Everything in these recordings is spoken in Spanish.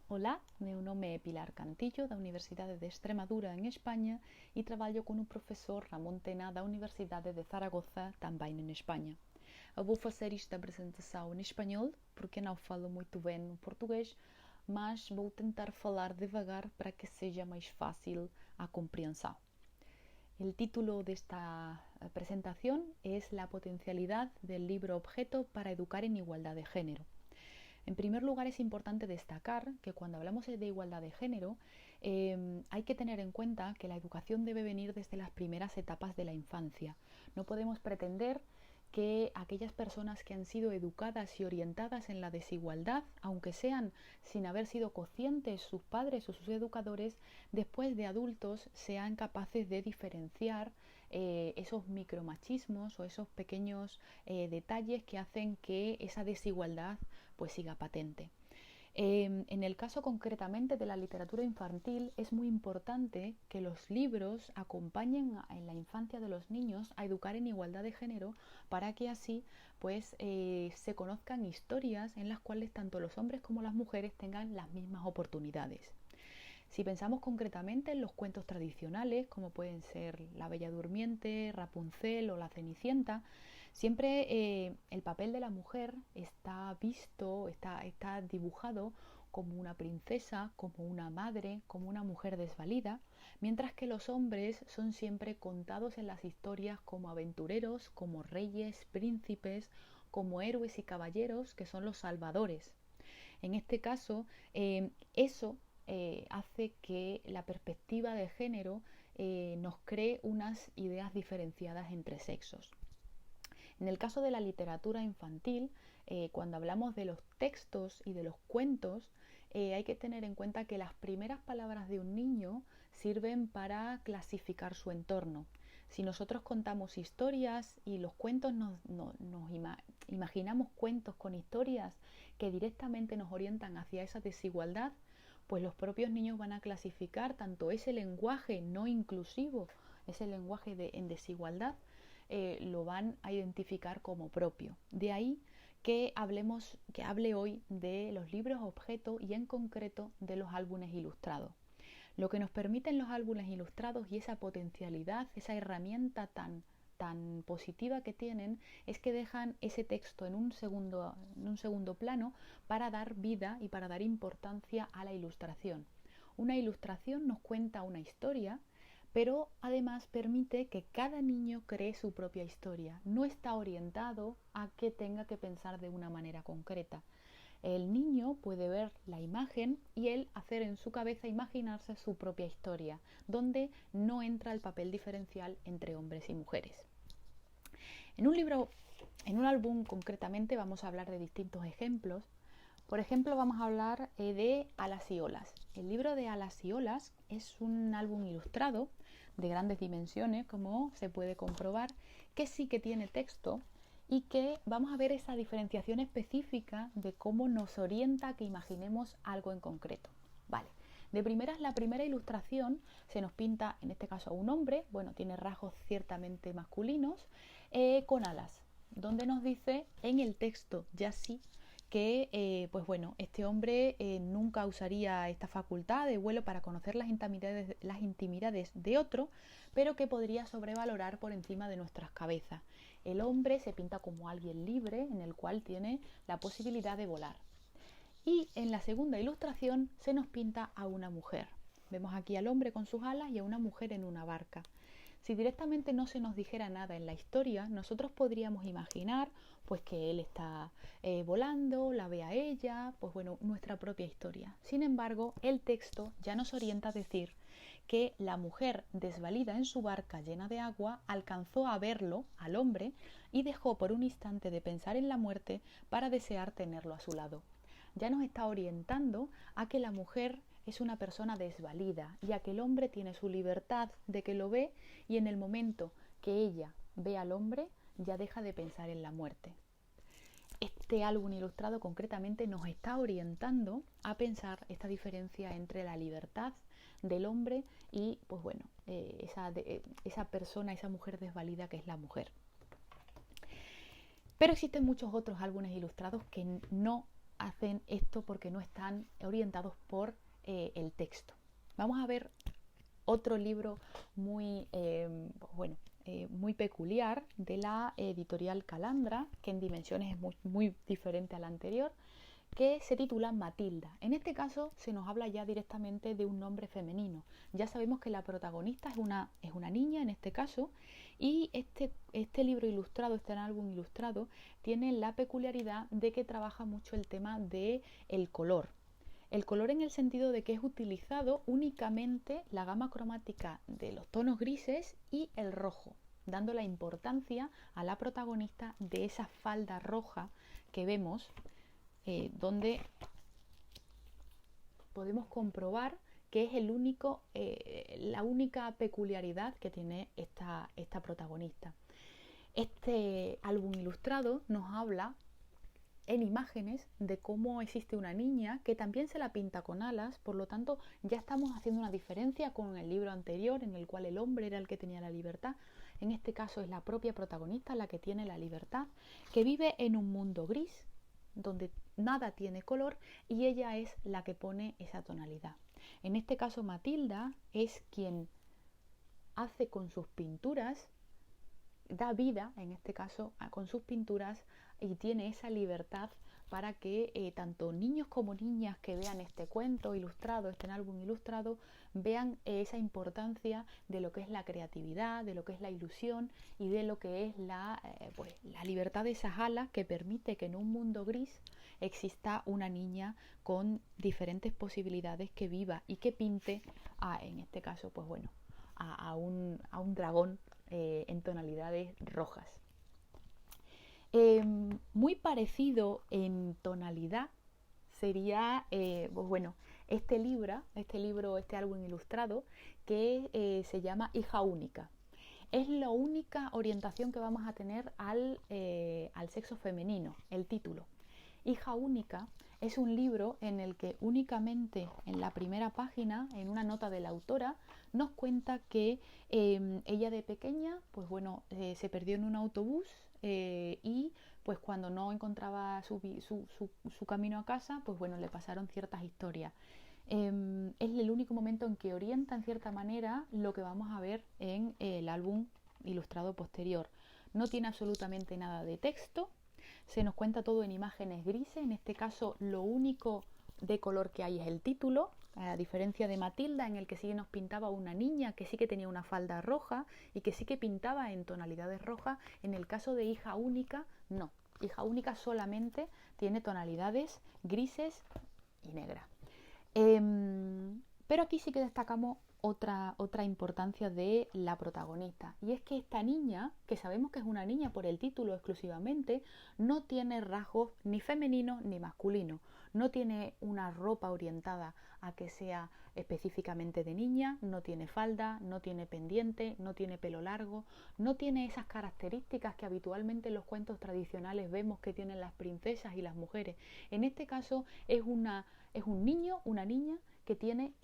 Hola, meu nome é Pilar Cantillo da Universidade de Extremadura en España e traballo con o profesor Ramón Tena da Universidade de Zaragoza tamén en España. Eu vou facer esta apresentação em espanhol porque não falo muito bem o português, mas vou tentar falar devagar para que seja mais fácil a compreensão. El título de esta presentación es La potencialidad del libro objeto para educar en igualdad de género. En primer lugar, es importante destacar que cuando hablamos de igualdad de género, hay que tener en cuenta que la educación debe venir desde las primeras etapas de la infancia. No podemos pretender que aquellas personas que han sido educadas y orientadas en la desigualdad, aunque sean sin haber sido conscientes sus padres o sus educadores, después de adultos sean capaces de diferenciar esos micromachismos o esos pequeños detalles que hacen que esa desigualdad pues siga patente. En el caso concretamente de la literatura infantil, es muy importante que los libros acompañen en la infancia de los niños a educar en igualdad de género para que así pues se conozcan historias en las cuales tanto los hombres como las mujeres tengan las mismas oportunidades. Si pensamos concretamente en los cuentos tradicionales, como pueden ser La Bella Durmiente, Rapunzel o La Cenicienta, siempre el papel de la mujer está visto, está dibujado como una princesa, como una madre, como una mujer desvalida, mientras que los hombres son siempre contados en las historias como aventureros, como reyes, príncipes, como héroes y caballeros, que son los salvadores. En este caso, eso hace que la perspectiva de género nos cree unas ideas diferenciadas entre sexos. En el caso de la literatura infantil, cuando hablamos de los textos y de los cuentos, hay que tener en cuenta que las primeras palabras de un niño sirven para clasificar su entorno. Si nosotros contamos historias y los cuentos imaginamos cuentos con historias que directamente nos orientan hacia esa desigualdad, pues los propios niños van a clasificar tanto ese lenguaje no inclusivo, ese lenguaje en desigualdad, lo van a identificar como propio. De ahí que hable hoy de los libros objeto y en concreto de los álbumes ilustrados. Lo que nos permiten los álbumes ilustrados y esa potencialidad, esa herramienta tan positiva que tienen, es que dejan ese texto en un segundo plano para dar vida y para dar importancia a la ilustración. Una ilustración nos cuenta una historia, pero además permite que cada niño cree su propia historia. No está orientado a que tenga que pensar de una manera concreta. El niño puede ver la imagen y él hacer en su cabeza imaginarse su propia historia, donde no entra el papel diferencial entre hombres y mujeres. En un álbum concretamente vamos a hablar de distintos ejemplos. Por ejemplo, vamos a hablar de Alas y Olas. El libro de Alas y Olas es un álbum ilustrado de grandes dimensiones, como se puede comprobar, que sí que tiene texto y que vamos a ver esa diferenciación específica de cómo nos orienta a que imaginemos algo en concreto. Vale. De primeras, la primera ilustración se nos pinta, en este caso, a un hombre, bueno, tiene rasgos ciertamente masculinos, con alas, donde nos dice en el texto ya sí que pues bueno, este hombre nunca usaría esta facultad de vuelo para conocer las intimidades de otro, pero que podría sobrevalorar por encima de nuestras cabezas. El hombre se pinta como alguien libre en el cual tiene la posibilidad de volar. Y en la segunda ilustración se nos pinta a una mujer. Vemos aquí al hombre con sus alas y a una mujer en una barca. Si directamente no se nos dijera nada en la historia, nosotros podríamos imaginar pues que él está volando, la ve a ella, pues bueno, nuestra propia historia. Sin embargo, el texto ya nos orienta a decir que la mujer desvalida en su barca llena de agua alcanzó a verlo, al hombre, y dejó por un instante de pensar en la muerte para desear tenerlo a su lado. Ya nos está orientando a que la mujer es una persona desvalida, ya que el hombre tiene su libertad de que lo ve y en el momento que ella ve al hombre ya deja de pensar en la muerte. Este álbum ilustrado concretamente nos está orientando a pensar esta diferencia entre la libertad del hombre y pues bueno, esa persona, esa mujer desvalida que es la mujer. Pero existen muchos otros álbumes ilustrados que no hacen esto porque no están orientados por el texto. Vamos a ver otro libro muy, muy peculiar de la editorial Calandra, que en dimensiones es muy diferente a la anterior, que se titula Matilda. En este caso se nos habla ya directamente de un nombre femenino. Ya sabemos que la protagonista es una niña en este caso, y este libro ilustrado, este álbum ilustrado, tiene la peculiaridad de que trabaja mucho el tema del color. El color en el sentido de que es utilizado únicamente la gama cromática de los tonos grises y el rojo, dando la importancia a la protagonista de esa falda roja que vemos, donde podemos comprobar que es la única peculiaridad que tiene esta protagonista. Este álbum ilustrado nos habla en imágenes de cómo existe una niña que también se la pinta con alas, por lo tanto ya estamos haciendo una diferencia con el libro anterior en el cual el hombre era el que tenía la libertad. En este caso es la propia protagonista la que tiene la libertad, que vive en un mundo gris donde nada tiene color, y ella es la que pone esa tonalidad. En este caso Matilda es quien hace con sus pinturas, da vida en este caso con sus pinturas, y tiene esa libertad para que tanto niños como niñas que vean este cuento ilustrado, este álbum ilustrado, vean esa importancia de lo que es la creatividad, de lo que es la ilusión y de lo que es la libertad de esas alas que permite que en un mundo gris exista una niña con diferentes posibilidades, que viva y que pinte en este caso a un dragón en tonalidades rojas. Muy parecido en tonalidad sería este álbum ilustrado, que se llama Hija Única. Es la única orientación que vamos a tener al sexo femenino, el título. Hija Única es un libro en el que únicamente en la primera página, en una nota de la autora, nos cuenta que ella de pequeña se perdió en un autobús, y pues cuando no encontraba su camino a casa, le pasaron ciertas historias. Es el único momento en que orienta en cierta manera lo que vamos a ver en el álbum ilustrado posterior. No tiene absolutamente nada de texto, se nos cuenta todo en imágenes grises. En este caso lo único de color que hay es el título, a diferencia de Matilda, en el que sí nos pintaba una niña que sí que tenía una falda roja y que sí que pintaba en tonalidades rojas. En el caso de Hija Única, no. Hija Única solamente tiene tonalidades grises y negras. Pero aquí sí que destacamos otra importancia de la protagonista, y es que esta niña, que sabemos que es una niña por el título exclusivamente, no tiene rasgos ni femeninos ni masculinos, no tiene una ropa orientada a que sea específicamente de niña, no tiene falda, no tiene pendiente, no tiene pelo largo, no tiene esas características que habitualmente en los cuentos tradicionales vemos que tienen las princesas y las mujeres. En este caso es un niño, una niña que tiene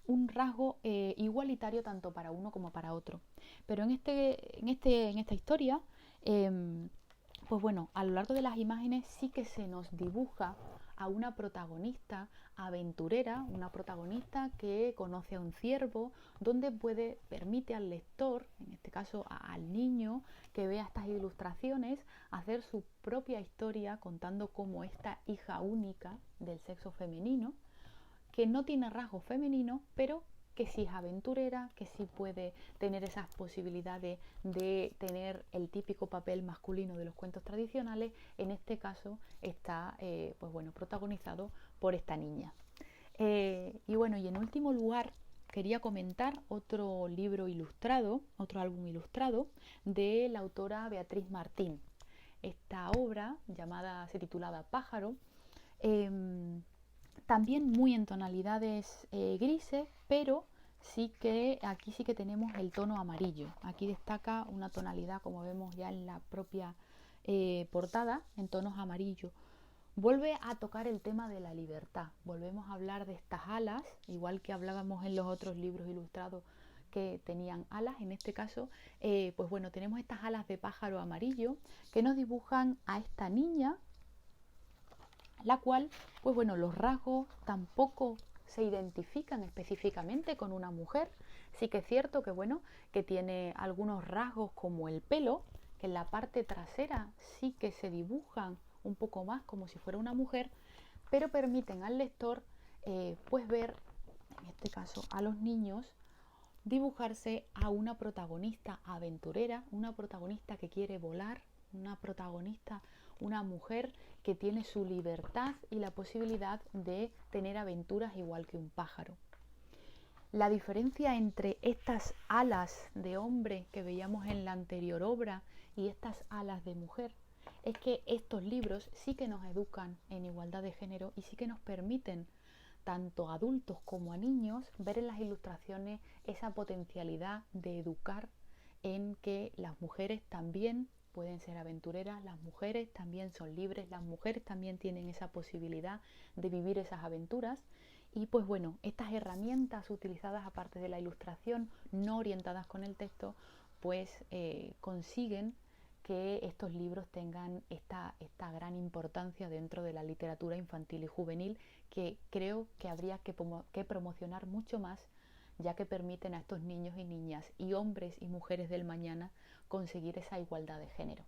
un rasgo igualitario tanto para uno como para otro. Pero en esta historia, a lo largo de las imágenes sí que se nos dibuja a una protagonista aventurera, una protagonista que conoce a un ciervo, donde permite al lector, en este caso al niño que vea estas ilustraciones, hacer su propia historia contando cómo esta hija única del sexo femenino, que no tiene rasgos femeninos, pero que sí es aventurera, que sí puede tener esas posibilidades de tener el típico papel masculino de los cuentos tradicionales, en este caso está protagonizado por esta niña. Y en último lugar quería comentar otro libro ilustrado, otro álbum ilustrado de la autora Beatriz Martín. Esta obra, se titulaba Pájaro, también muy en tonalidades grises, pero aquí sí que tenemos el tono amarillo. Aquí destaca una tonalidad, como vemos ya en la propia portada, en tonos amarillos. Vuelve a tocar el tema de la libertad. Volvemos a hablar de estas alas, igual que hablábamos en los otros libros ilustrados que tenían alas. En este caso, tenemos estas alas de pájaro amarillo que nos dibujan a esta niña la cual, pues bueno, los rasgos tampoco se identifican específicamente con una mujer. Sí que es cierto que bueno, que tiene algunos rasgos como el pelo, que en la parte trasera sí que se dibujan un poco más como si fuera una mujer, pero permiten al lector pues ver, en este caso a los niños, dibujarse a una protagonista aventurera, una protagonista que quiere volar, una protagonista, una mujer que tiene su libertad y la posibilidad de tener aventuras igual que un pájaro. La diferencia entre estas alas de hombre que veíamos en la anterior obra y estas alas de mujer es que estos libros sí que nos educan en igualdad de género y sí que nos permiten tanto a adultos como a niños ver en las ilustraciones esa potencialidad de educar en que las mujeres también pueden ser aventureras, las mujeres también son libres, las mujeres también tienen esa posibilidad de vivir esas aventuras. Y pues bueno, estas herramientas utilizadas aparte de la ilustración, no orientadas con el texto, pues consiguen que estos libros tengan esta gran importancia dentro de la literatura infantil y juvenil, que creo que habría que promocionar mucho más, ya que permiten a estos niños y niñas y hombres y mujeres del mañana conseguir esa igualdad de género.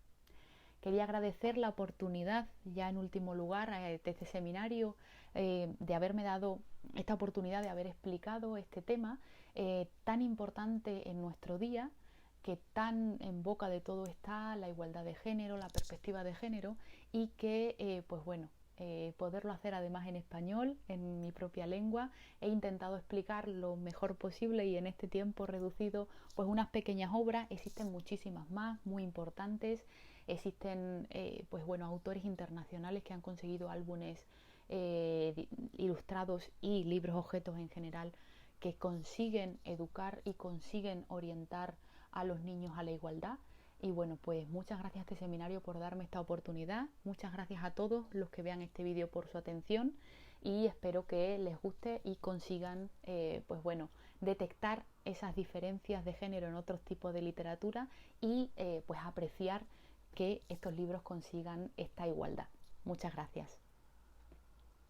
Quería agradecer la oportunidad, ya en último lugar, de este seminario, de haberme dado esta oportunidad de haber explicado este tema tan importante en nuestro día, que tan en boca de todo está la igualdad de género, la perspectiva de género, y que, pues bueno, poderlo hacer además en español, en mi propia lengua. He intentado explicar lo mejor posible y en este tiempo reducido pues unas pequeñas obras. Existen muchísimas más, muy importantes. Existen pues bueno, autores internacionales que han conseguido álbumes ilustrados y libros objetos en general que consiguen educar y consiguen orientar a los niños a la igualdad. Y bueno, pues muchas gracias a este seminario por darme esta oportunidad. Muchas gracias a todos los que vean este vídeo por su atención y espero que les guste y consigan pues bueno, detectar esas diferencias de género en otros tipos de literatura y pues apreciar que estos libros consigan esta igualdad. Muchas gracias.